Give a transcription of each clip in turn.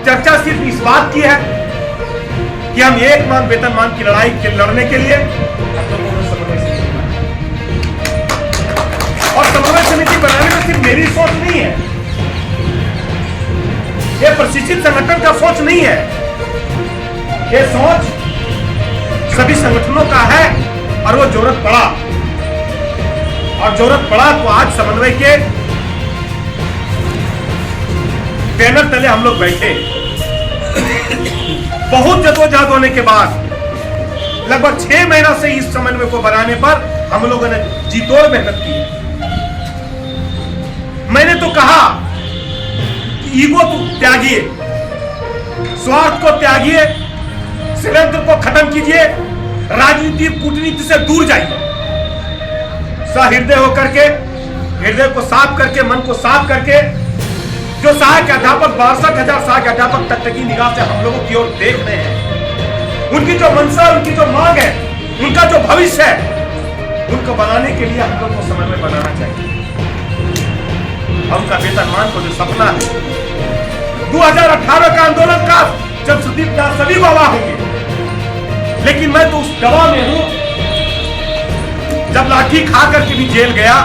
चर्चा सिर्फ इस बात की है कि हम एक मान वेतनमान की लड़ाई लड़ने के लिए और समन्वय समिति बनाने में सिर्फ मेरी सोच नहीं है, ये प्रशिक्षित संगठन का सोच नहीं है, ये सोच सभी संगठनों का है। और वो जरूरत पड़ा तो आज समन्वय के बैनर तले हम लोग बैठे। बहुत जदोजहद होने के बाद लगभग 6 महीना से इस समन्वय को बनाने पर हम लोगों ने जी तोड़ मेहनत की है। मैंने तो कहा कि ईगो को त्यागिए, स्वार्थ को त्यागिए, षड्यंत्र को खत्म कीजिए, राजनीति कूटनीति से दूर जाइए, सहृदय होकर के, हृदय को साफ करके, मन को साफ करके, जो सहायक अध्यापक 62,000 सहायक अध्यापक तक की निगाह से हम लोगों की ओर देख रहे हैं, उनकी जो मंशा, उनकी जो मांग है, उनका जो भविष्य है, उनको बनाने के लिए हम लोग को समन्वय बनाना चाहिए। उनका वेतनमान को जो सपना है 2018 का आंदोलन का, जब सुदीप दास सभी गवाह होंगे, लेकिन मैं तो उस दवा में हूं जब लाठी खा करके भी जेल गया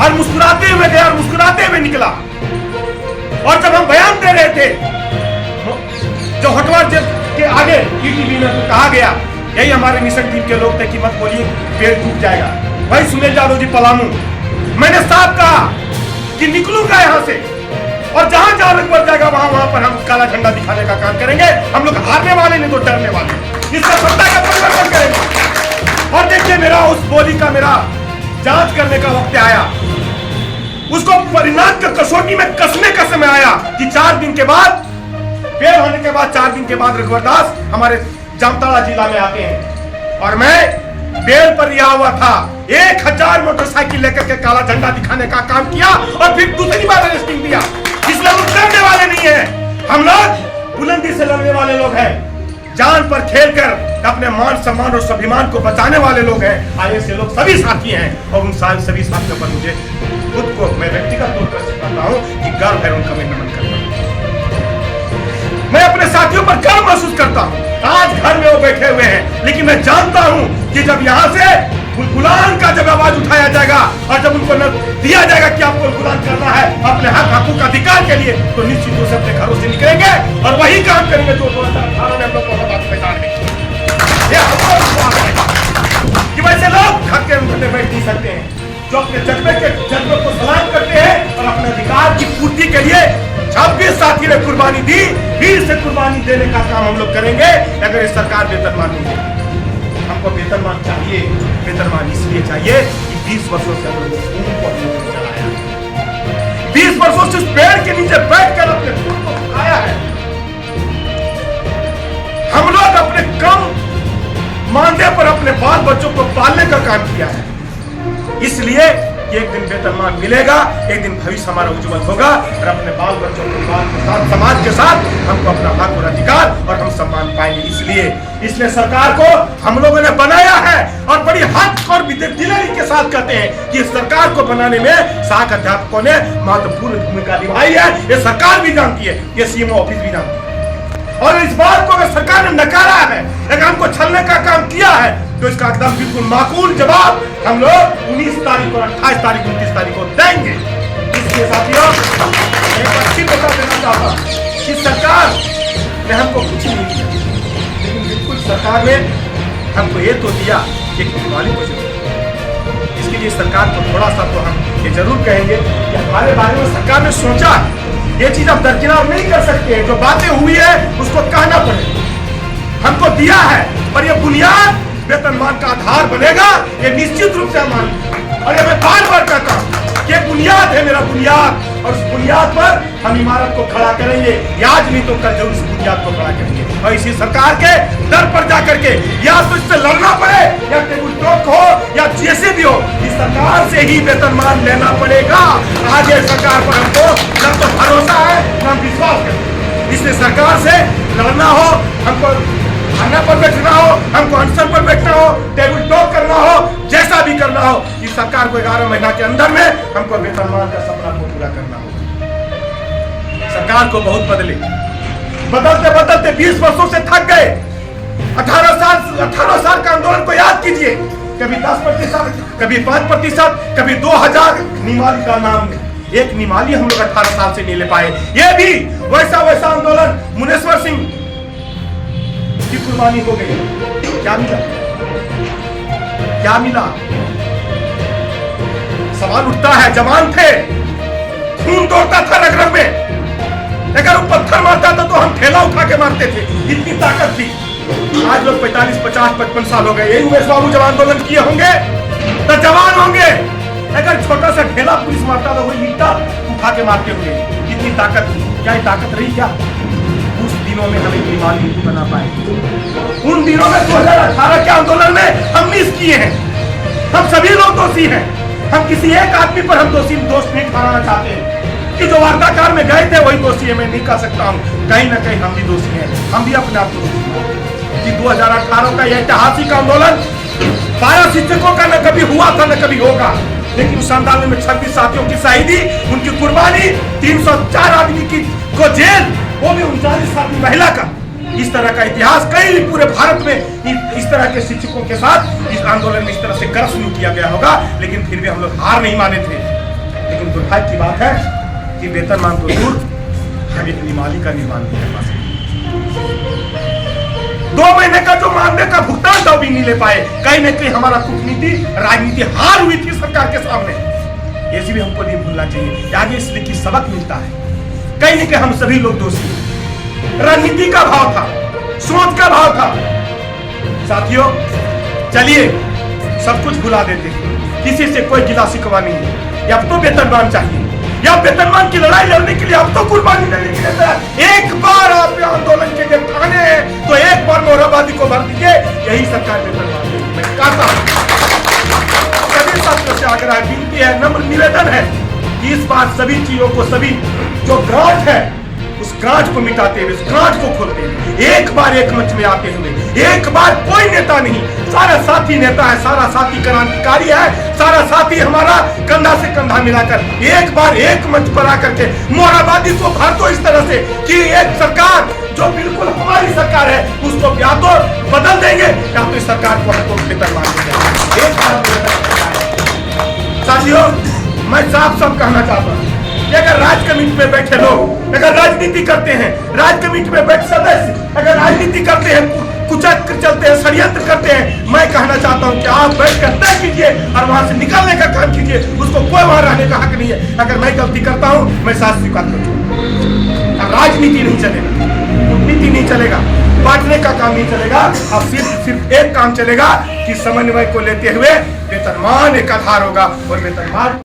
और मुस्कुराते हुए गया और मुस्कुराते हुए निकला। और जब हम बयान दे रहे थे, जो हटवा जेल के आगे ईटीवी में तो कहा गया, यही हमारे मिशन टीम के लोग थे कि मत बोलिए पेड़ टूट जाएगा। भाई सुनील यादव जी पलामू, मैंने साफ कहा कि निकलूंगा यहां से और जहां जहां बढ़ जाएगा वहां पर हम काला झंडा दिखाने का काम करेंगे। हम लोग हारने वाले नहीं तो डरने वाले, इसका सत्ता का परिवर्तन करेंगे। और देखिए, मेरा उस बोली का मेरा जांच करने का वक्त आया, उसको परिणाम का कसौटी में कसने का समय आया कि 4 दिन के बाद, फेल होने के बाद 4 दिन के बाद रघुवर दास हमारे जामताड़ा जिला में आते हैं और मैं बेल पर रिहा हुआ था। 1000 मोटरसाइकिल लेकर के काला झंडा दिखाने का काम किया और फिर दूसरी बार अरेस्टिंग दिया। इसलिए हम डरने वाले नहीं है, हम लोग बुलंदी से लड़ने वाले लोग हैं, जान पर खेलकर अपने मान सम्मान और स्वाभिमान को बचाने वाले लोग हैं। आगे से लोग सभी साथी हैं और उन सभी साथियों पर मुझे खुद को मैं व्यक्तिगत तौर पर कहता हूं कि गर्व है, उनका मैं नमन करता हूं। मैं अपने साथियों पर गर्व महसूस करता हूं। आज घर में वो बैठे हुए हैं, लेकिन मैं जानता हूं कि जब यहां से गुलगुलान का जब आवाज उठाया जाएगा और जब उनको दिया जाएगा कि आपको गुलगुलान करना है अपने हक हकूक अधिकार के लिए, तो निश्चित रूप से अपने घरों से निकलेंगे और वही काम करेंगे जो 2018 में हम लोग कि वैसे लोग घर के अंदर बैठ नहीं सकते हैं, जो अपने जज्बे को सलाम करते हैं और अपने अधिकार की पूर्ति के लिए 26 साथी ने कुर्बानी दी, फिर से कुर्बानी देने का काम हम लोग करेंगे। अगर इस सरकार वेतनमान नहीं देगी, हमको वेतनमान चाहिए। वेतनमान इसलिए चाहिए कि 20 वर्षों से हम लोग चलाया, 20 वर्षों से इस पेड़ के नीचे बैठकर अपने खून को पकाया है। हम लोग अपने कम मानदेय पर अपने बाल बच्चों को पालने का काम किया है। इसलिए एक दिन वेतनमान मिलेगा, एक दिन भविष्य हमारा उज्जवल होगा और अपने बाल बच्चों के साथ, समाज के साथ हमको अपना हक और अधिकार और हम सम्मान पाएंगे। इसलिए सरकार को हम लोगों ने बनाया है और बड़ी हक और दिलेरी के साथ कहते हैं कि इस सरकार को बनाने में सहायक अध्यापकों ने महत्वपूर्ण भूमिका निभाई है। ये सरकार भी जानती है, ये सीएमओ ऑफिस भी जानती है। और इस बात को अगर सरकार ने नकारा है, अगर हमको छलने का काम किया है, तो इसका एकदम बिल्कुल माकूल जवाब हम लोग 19 तारीख और 28 तारीख 29 तारीख को देंगे। इसलिए साथियों, एक अच्छी बता देना चाहता कि सरकार ने हमको कुछ नहीं दिया, लेकिन बिल्कुल सरकार ने हमको ये तो दिया कि दिवाली को जरूर। इसके लिए सरकार को थोड़ा सा तो हम ये जरूर कहेंगे कि हमारे बारे में सरकार ने सोचा। ये चीज आप दरकिनार नहीं कर सकते, जो बातें हुई है उसको कहना पड़ेगा। हमको दिया है पर ये बुनियाद वेतनमान का आधार बनेगा, ये निश्चित रूप से हम। और ये मैं बार-बार कहता हूं कि बुनियाद है मेरा बुनियाद, और उस बुनियाद पर हम इमारत को खड़ा करेंगे। आज नहीं तो कल जरूर उस बुनियाद को खड़ा करेंगे। और इसी सरकार के दर पर जाकर के या तो इससे लड़ना पड़े, या टेबल टॉक हो या जैसे भी हो, इस सरकार से ही वेतनमान लेना पड़ेगा। आज ये सरकार पर हमको न तो भरोसा है न विश्वास है। इसलिए सरकार से लड़ना हो, हमको खाना पर बैठना हो, हमको अनशन पर बैठना हो, टेबल टॉक करना हो, जैसा भी करना हो, इस सरकार को 11 महीना के अंदर में हमको वेतनमान का सपना को पूरा करना होगा। सरकार को बहुत बदले, बदलते बदलते 20 वर्षों से थक गए। 18 साल का आंदोलन को याद कीजिए, कभी 10%, कभी 5%, कभी 2000 निमाली का नाम है। एक निमाली हम लोग 18 साल से नहीं ले पाए। ये भी वैसा आंदोलन मुनेश्वर सिंह की कुर्बानी हो गई। क्या मिला? क्या मिला? सवाल उठता है, जवान थे, खून दौड़ता था रग रग में, अगर वो पत्थर मारता था तो हम ठेला उठा के मारते थे, इतनी ताकत थी। आज लोग 45, 50, 55 साल हो गए, यही उमेश बाबू जब आंदोलन किए होंगे तो जवान होंगे। अगर छोटा सा ठेला पुलिस मारता था वही ईंटा उठा के मारते होंगे, इतनी ताकत थी। क्या ये ताकत रही? क्या उस दिनों में हमें बीमारी नहीं बना पाए? उन दिनों में 2018 के आंदोलन में हम मिस किए हैं। हम सभी लोग दोषी हैं। हम किसी एक आदमी पर हम दोष नहीं ठहराना चाहते हैं कि जो वार्ताकार में गए थे वही दोषी है, मैं नहीं कह सकता हूँ। कहीं ना कहीं हम भी दोषी हैं। हम भी अपने आप को दोषी कि 2018 का यह ऐतिहासिक आंदोलन 12 शिक्षकों का न कभी हुआ था न कभी होगा, लेकिन उस आंदोलन में 26 साथियों की शहीदी, उनकी कुर्बानी, 304 आदमी की को जेल, वो भी 39 साथी महिला का। इस तरह का इतिहास कई पूरे भारत में इस तरह के शिक्षकों के साथ इस आंदोलन में इस तरह से गर्व शुरू किया गया होगा, लेकिन फिर भी हम लोग हार नहीं माने थे। लेकिन दुर्भाग्य की बात है कि वेतनमान को दूर हम एक निमाली का निर्माण नहीं कर पा सके। 2 महीने का जो मानदेय का भुगतान था वो भी नहीं ले पाए। कहीं न कहीं हमारा कूटनीति, राजनीति हार हुई थी सरकार के सामने। ये भी हमको नहीं भूलना चाहिए। आगे इसलिए कि सबक मिलता है। कहीं न कहीं हम सभी लोग दोषी हैं। राजनीति का भाव था, सोच का भाव था। साथियों, चलिए सब कुछ भुला देते हैं, किसी से कोई गिला शिकवा नहीं है। अब तो वेतनमान चाहिए, या वेतनमान की लड़ाई लड़ने के लिए अब तो कुर्बानी देने के लिए एक बार आप आंदोलन के लिए ठाने हैं तो एक बार मोहराबादी को भर दीजिए। यही सरकार वेतनमान देगी। मैं कहता हूं, सभी साथियों से आग्रह है, विनती है, नम्र निवेदन है कि इस बार सभी चीजों को, सभी जो गांठ है उस गांठ को मिटाते हुए, उस गांठ को खोलते हुए, एक बार एक मंच में आते हुए, एक बार कोई नेता नहीं, सारा साथी नेता है, सारा साथी क्रांतिकारी है, सारा साथी हमारा कंधा से कंधा मिलाकर एक बार एक मंच पर आकर के मोहराबादी को भर दो इस तरह से कि एक सरकार जो बिल्कुल हमारी सरकार है उसको या तो बदल देंगे या तो इस सरकार को हमको वेतनमान देंगे। एक बार साथियों, मैं साफ कहना चाहता हूँ, अगर राज कमेटी में बैठे लोग अगर राजनीति करते हैं, राज कमेटी में बैठे सदस्य अगर राजनीति करते हैं, कुचक चलते हैं, षड्यंत्र करते हैं, मैं कहना चाहता हूं कि आप बैठ कर तय कीजिए और वहां से निकलने का काम कीजिए। उसको कोई वहां रहने का हक नहीं है। अगर मैं गलती करता हूं, मैं साथ स्वीकार करूंगा। राजनीति नहीं चलेगा, कूटनीति नहीं चलेगा, बांटने का काम नहीं चलेगा। अब सिर्फ एक काम चलेगा कि समन्वय को लेते हुए वेतनमान एक आधार होगा और वेतनमान